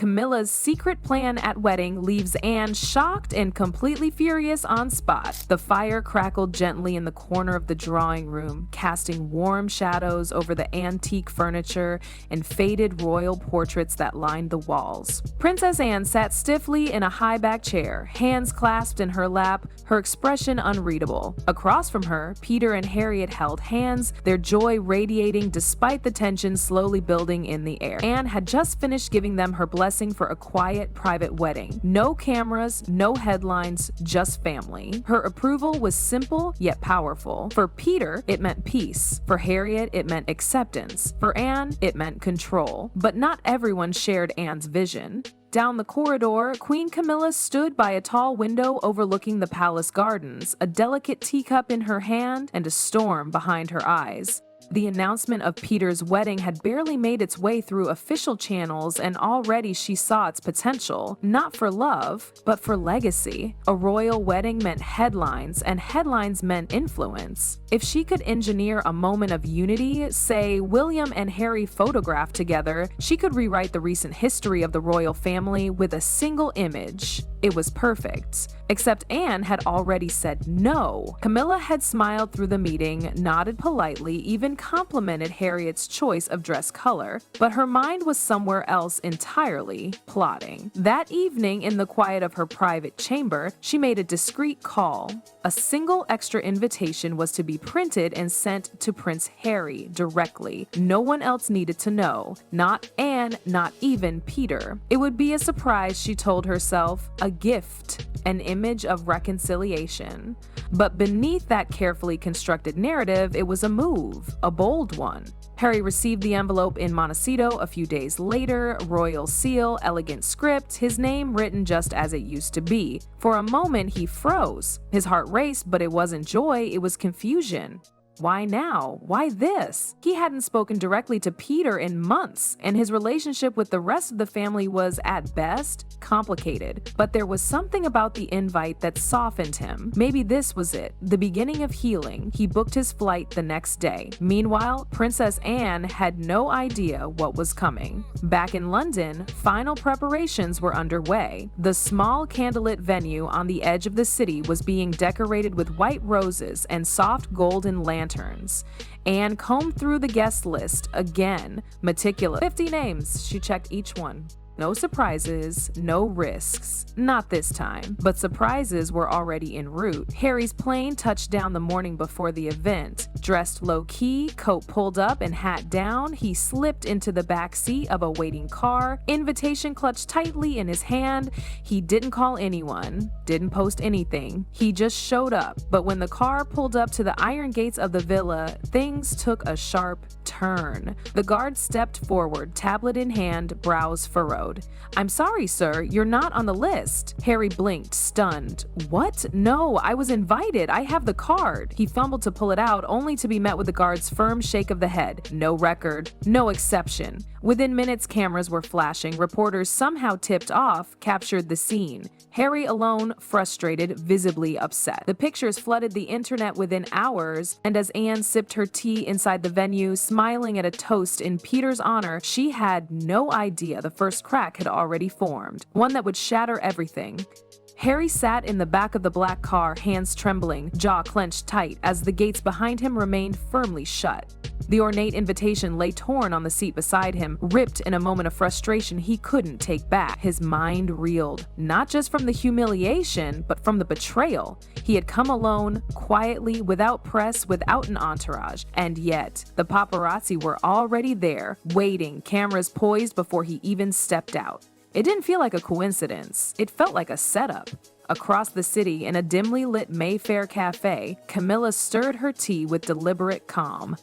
Camilla's secret plan at wedding leaves Anne shocked and completely furious on spot. The fire crackled gently in the corner of the drawing room, casting warm shadows over the antique furniture and faded royal portraits that lined the walls. Princess Anne sat stiffly in a high-back chair, hands clasped in her lap, her expression unreadable. Across from her, Peter and Harriet held hands, their joy radiating despite the tension slowly building in the air. Anne had just finished giving them her blessing for a quiet, private wedding. No cameras, no headlines, just family. Her approval was simple yet powerful. For Peter, it meant peace. For Harriet, it meant acceptance. For Anne, it meant control. But not everyone shared Anne's vision. Down the corridor, Queen Camilla stood by a tall window overlooking the palace gardens, a delicate teacup in her hand and a storm behind her eyes. The announcement of Peter's wedding had barely made its way through official channels, and already she saw its potential, not for love, but for legacy. A royal wedding meant headlines, and headlines meant influence. If she could engineer a moment of unity, say William and Harry photographed together, she could rewrite the recent history of the royal family with a single image. It was perfect. Except Anne had already said no. Camilla had smiled through the meeting, nodded politely, even complimented Harriet's choice of dress color, but her mind was somewhere else entirely, plotting. That evening, in the quiet of her private chamber, she made a discreet call. A single extra invitation was to be printed and sent to Prince Harry directly. No one else needed to know. Not Anne, not even Peter. It would be a surprise, she told herself, a gift, an image of reconciliation. But beneath that carefully constructed narrative, it was a move, a bold one. Harry received the envelope in Montecito a few days later, royal seal, elegant script, his name written just as it used to be. For a moment, he froze. His heart raced, but it wasn't joy, it was confusion. Why now? Why this? He hadn't spoken directly to Peter in months, and his relationship with the rest of the family was, at best, complicated. But there was something about the invite that softened him. Maybe this was it, the beginning of healing. He booked his flight the next day. Meanwhile, Princess Anne had no idea what was coming. Back in London, final preparations were underway. The small candlelit venue on the edge of the city was being decorated with white roses and soft golden lanterns. Anne combed through the guest list again, meticulous. 50 names, she checked each one. No surprises, no risks. Not this time. But surprises were already en route. Harry's plane touched down the morning before the event. Dressed low-key, coat pulled up and hat down, he slipped into the back seat of a waiting car, invitation clutched tightly in his hand. He didn't call anyone, didn't post anything. He just showed up. But when the car pulled up to the iron gates of the villa, things took a sharp turn. The guard stepped forward, tablet in hand, brows furrowed. "I'm sorry, sir, you're not on the list." Harry blinked, stunned. "What? No, I was invited. I have the card." He fumbled to pull it out, only to be met with the guard's firm shake of the head. No record, no exception. Within minutes, cameras were flashing. Reporters, somehow tipped off, captured the scene. Harry alone, frustrated, visibly upset. The pictures flooded the internet within hours, and as Anne sipped her tea inside the venue, smiling at a toast in Peter's honor, she had no idea the first crack had already formed, one that would shatter everything. Harry sat in the back of the black car, hands trembling, jaw clenched tight, as the gates behind him remained firmly shut. The ornate invitation lay torn on the seat beside him, ripped in a moment of frustration he couldn't take back. His mind reeled, not just from the humiliation, but from the betrayal. He had come alone, quietly, without press, without an entourage, and yet the paparazzi were already there, waiting, cameras poised before he even stepped out. It didn't feel like a coincidence. It felt like a setup. Across the city, in a dimly lit Mayfair cafe, Camilla stirred her tea with deliberate calm.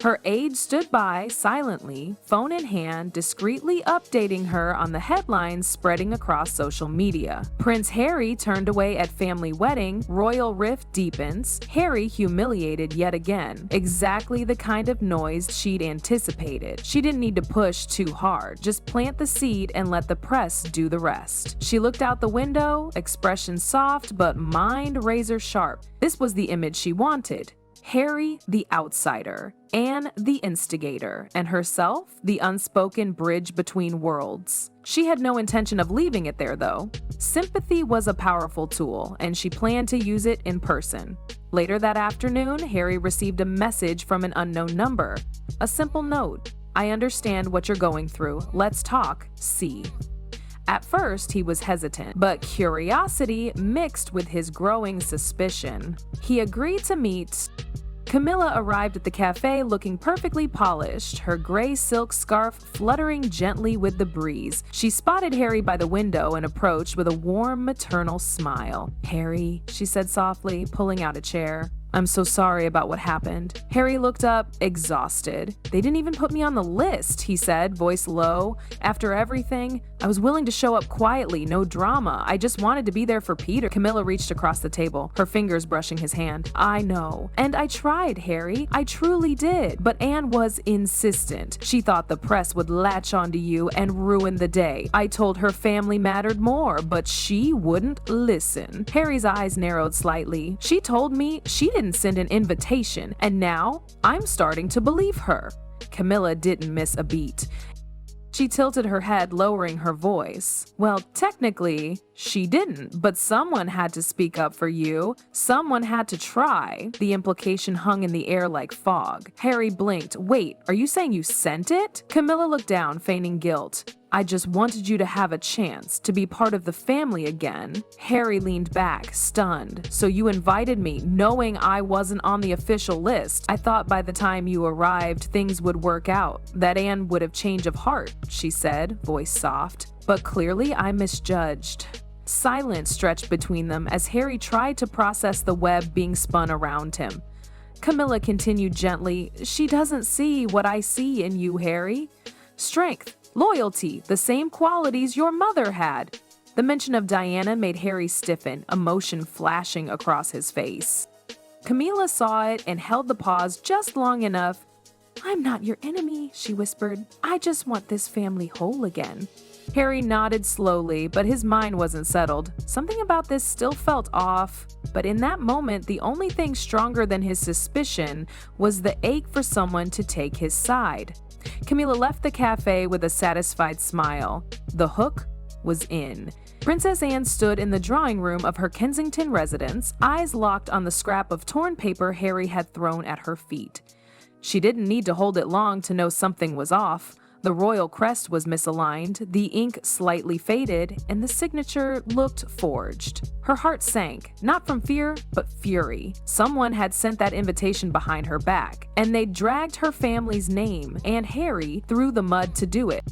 Her aide stood by, silently, phone in hand, discreetly updating her on the headlines spreading across social media. Prince Harry turned away at family wedding, royal rift deepens, Harry humiliated yet again. Exactly the kind of noise she'd anticipated. She didn't need to push too hard, just plant the seed and let the press do the rest. She looked out the window, expression soft but mind razor sharp. This was the image she wanted. Harry, the outsider. Anne the instigator, and herself the unspoken bridge between worlds. She had no intention of leaving it there, though. Sympathy was a powerful tool, and she planned to use it in person. Later that afternoon, Harry received a message from an unknown number. A simple note: "I understand what you're going through. Let's talk. C." At first, he was hesitant, but curiosity mixed with his growing suspicion. He agreed to meet. Camilla arrived at the cafe looking perfectly polished, her gray silk scarf fluttering gently with the breeze. She spotted Harry by the window and approached with a warm maternal smile. "Harry," she said softly, pulling out a chair. "I'm so sorry about what happened." Harry looked up, exhausted. "They didn't even put me on the list," he said, voice low. "After everything, I was willing to show up quietly, no drama. I just wanted to be there for Peter." Camilla reached across the table, her fingers brushing his hand. "I know. And I tried, Harry. I truly did. But Anne was insistent. She thought the press would latch onto you and ruin the day. I told her family mattered more, but she wouldn't listen." Harry's eyes narrowed slightly. "She told me she didn't send an invitation, and now I'm starting to believe her." Camilla didn't miss a beat. She tilted her head, lowering her voice. "Well, technically, she didn't, but someone had to speak up for you. Someone had to try." The implication hung in the air like fog. Harry blinked. "Wait, are you saying you sent it?" Camilla looked down, feigning guilt. "I just wanted you to have a chance to be part of the family again." Harry leaned back, stunned. "So you invited me, knowing I wasn't on the official list. I thought by the time you arrived, things would work out. That Anne would have change of heart," she said, voice soft. "But clearly I misjudged." Silence stretched between them as Harry tried to process the web being spun around him. Camilla continued gently, "She doesn't see what I see in you, Harry. Strength, loyalty, the same qualities your mother had." The mention of Diana made Harry stiffen, emotion flashing across his face. Camila saw it and held the pause just long enough. "I'm not your enemy," she whispered. "I just want this family whole again." Harry nodded slowly, but his mind wasn't settled. Something about this still felt off. But in that moment, the only thing stronger than his suspicion was the ache for someone to take his side. Camila left the cafe with a satisfied smile. The hook was in. Princess Anne stood in the drawing room of her Kensington residence, eyes locked on the scrap of torn paper Harry had thrown at her feet. She didn't need to hold it long to know something was off. The royal crest was misaligned, the ink slightly faded, and the signature looked forged. Her heart sank, not from fear, but fury. Someone had sent that invitation behind her back, and they'd dragged her family's name and Harry through the mud to do it.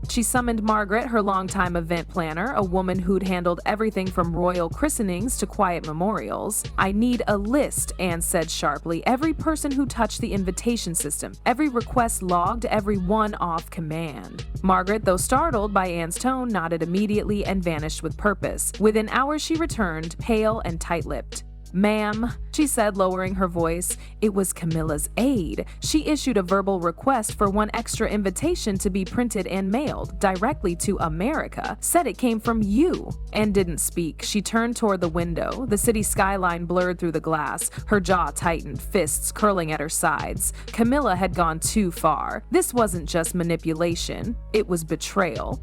She summoned Margaret, her longtime event planner, a woman who'd handled everything from royal christenings to quiet memorials. "I need a list," Anne said sharply. "Every person who touched the invitation system, every request logged, every one off command." Margaret, though startled by Anne's tone, nodded immediately and vanished with purpose. Within hours she returned, pale and tight-lipped. "Ma'am," she said, lowering her voice, "it was Camilla's aide. She issued a verbal request for one extra invitation to be printed and mailed directly to America. Said it came from you." Anne didn't speak. She turned toward the window. The city skyline blurred through the glass. Her jaw tightened, fists curling at her sides. Camilla had gone too far. This wasn't just manipulation. It was betrayal.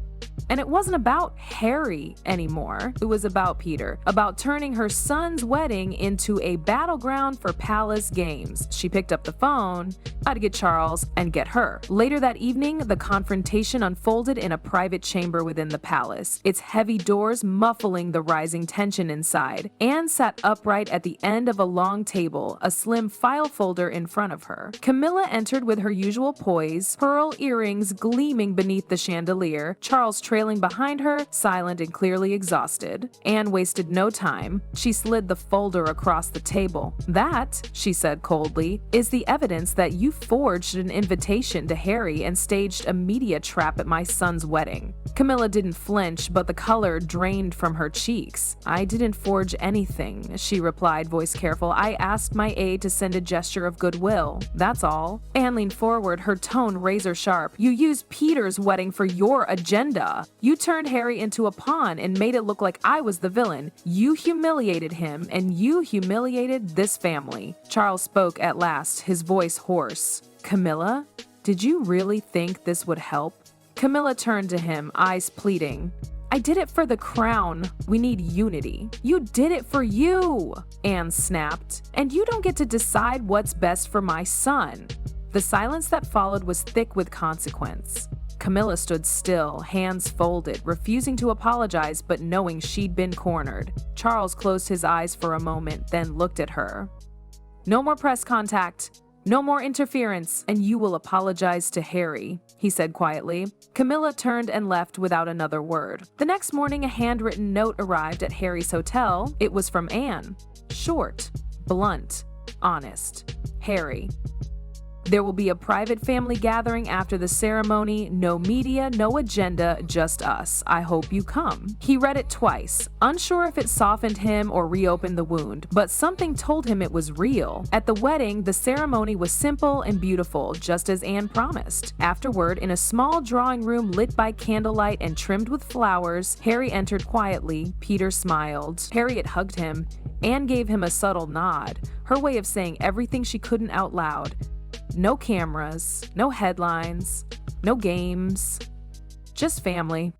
And it wasn't about Harry anymore. It was about Peter, about turning her son's wedding into a battleground for palace games. She picked up the phone, had to get Charles and get her. Later that evening, the confrontation unfolded in a private chamber within the palace, its heavy doors muffling the rising tension inside. Anne sat upright at the end of a long table, a slim file folder in front of her. Camilla entered with her usual poise, pearl earrings gleaming beneath the chandelier, Charles trailing behind her, silent and clearly exhausted. Anne wasted no time. She slid the folder across the table. "That," she said coldly, "is the evidence that you forged an invitation to Harry and staged a media trap at my son's wedding." Camilla didn't flinch, but the color drained from her cheeks. "I didn't forge anything," she replied, voice careful. "I asked my aide to send a gesture of goodwill. That's all." Anne leaned forward, her tone razor sharp. "You used Peter's wedding for your agenda. agenda. You turned Harry into a pawn and made it look like I was the villain. You humiliated him, and you humiliated this family." Charles spoke at last, his voice hoarse. "Camilla, did you really think this would help?" Camilla turned to him, eyes pleading. "I did it for the crown. We need unity." "You did it for you," Anne snapped. "And you don't get to decide what's best for my son." The silence that followed was thick with consequence. Camilla stood still, hands folded, refusing to apologize but knowing she'd been cornered. Charles closed his eyes for a moment, then looked at her. "No more press contact. No more interference, and you will apologize to Harry," he said quietly. Camilla turned and left without another word. The next morning, a handwritten note arrived at Harry's hotel. It was from Anne. Short, blunt, honest. "Harry, there will be a private family gathering after the ceremony. No media, no agenda, just us. I hope you come." He read it twice, unsure if it softened him or reopened the wound, but something told him it was real. At the wedding, the ceremony was simple and beautiful, just as Anne promised. Afterward, in a small drawing room lit by candlelight and trimmed with flowers, Harry entered quietly. Peter smiled. Harriet hugged him. Anne gave him a subtle nod, her way of saying everything she couldn't out loud. No cameras, no headlines, no games, just family.